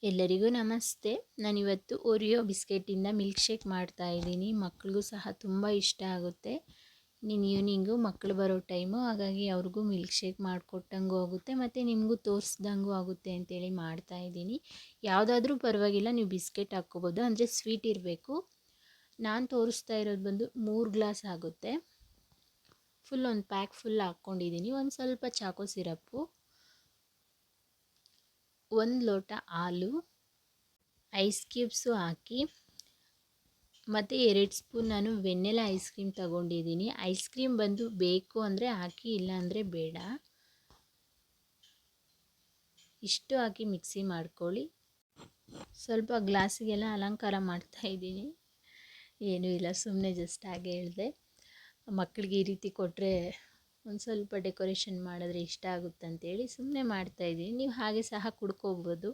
ಎಲ್ಲರಿಗೂ ನಮಸ್ತೆ. ನಾನಿವತ್ತು ಓರಿಯೋ ಬಿಸ್ಕೆಟಿಂದ ಮಿಲ್ಕ್ ಶೇಕ್ ಮಾಡ್ತಾಯಿದ್ದೀನಿ. ಮಕ್ಳಿಗೂ ಸಹ ತುಂಬ ಇಷ್ಟ ಆಗುತ್ತೆ. ಈವ್ನಿಂಗು ಮಕ್ಕಳು ಬರೋ ಟೈಮು, ಹಾಗಾಗಿ ಅವ್ರಿಗೂ ಮಿಲ್ಕ್ ಶೇಕ್ ಮಾಡಿಕೊಟ್ಟಂಗೂ ಆಗುತ್ತೆ ಮತ್ತು ನಿಮಗೂ ತೋರಿಸ್ದಂಗೂ ಆಗುತ್ತೆ ಅಂತೇಳಿ ಮಾಡ್ತಾಯಿದ್ದೀನಿ. ಯಾವುದಾದ್ರೂ ಪರವಾಗಿಲ್ಲ, ನೀವು ಬಿಸ್ಕೆಟ್ ಹಾಕ್ಕೋಬೋದು, ಅಂದರೆ ಸ್ವೀಟ್ ಇರಬೇಕು. ನಾನು ತೋರಿಸ್ತಾ ಇರೋದು ಬಂದು 3 ಗ್ಲಾಸ್ ಆಗುತ್ತೆ. ಫುಲ್ ಒಂದು ಪ್ಯಾಕ್ ಫುಲ್ ಹಾಕ್ಕೊಂಡಿದ್ದೀನಿ. ಒಂದು ಸ್ವಲ್ಪ ಚಾಕೋ ಸಿರಪ್ಪು, 1 ಲೋಟ ಹಾಲು, ಐಸ್ ಕ್ಯೂಬ್ಸು ಹಾಕಿ, ಮತ್ತು 2 ಸ್ಪೂನ್ ನಾನು ವೆನಿಲಾ ಐಸ್ ಕ್ರೀಮ್ ತಗೊಂಡಿದ್ದೀನಿ. ಐಸ್ ಕ್ರೀಮ್ ಬಂದು ಬೇಕು ಅಂದರೆ ಹಾಕಿ, ಇಲ್ಲ ಅಂದರೆ ಬೇಡ. ಇಷ್ಟು ಹಾಕಿ ಮಿಕ್ಸಿ ಮಾಡ್ಕೊಳ್ಳಿ. ಸ್ವಲ್ಪ ಗ್ಲಾಸಿಗೆಲ್ಲ ಅಲಂಕಾರ ಮಾಡ್ತಾಯಿದ್ದೀನಿ. ಏನೂ ಇಲ್ಲ, ಸುಮ್ಮನೆ ಜಸ್ಟ್ ಹಾಗೆ ಹೇಳಿದೆ. ಮಕ್ಕಳಿಗೆ ಈ ರೀತಿ ಕೊಟ್ಟರೆ ಒಂದು ಸ್ವಲ್ಪ ಡೆಕೋರೇಷನ್ ಮಾಡಿದ್ರೆ ಇಷ್ಟ ಆಗುತ್ತಂತೇಳಿ ಸುಮ್ಮನೆ ಮಾಡ್ತಾಯಿದ್ದೀನಿ. ನೀವು ಹಾಗೆ ಸಹ ಕುಡ್ಕೋಬೋದು.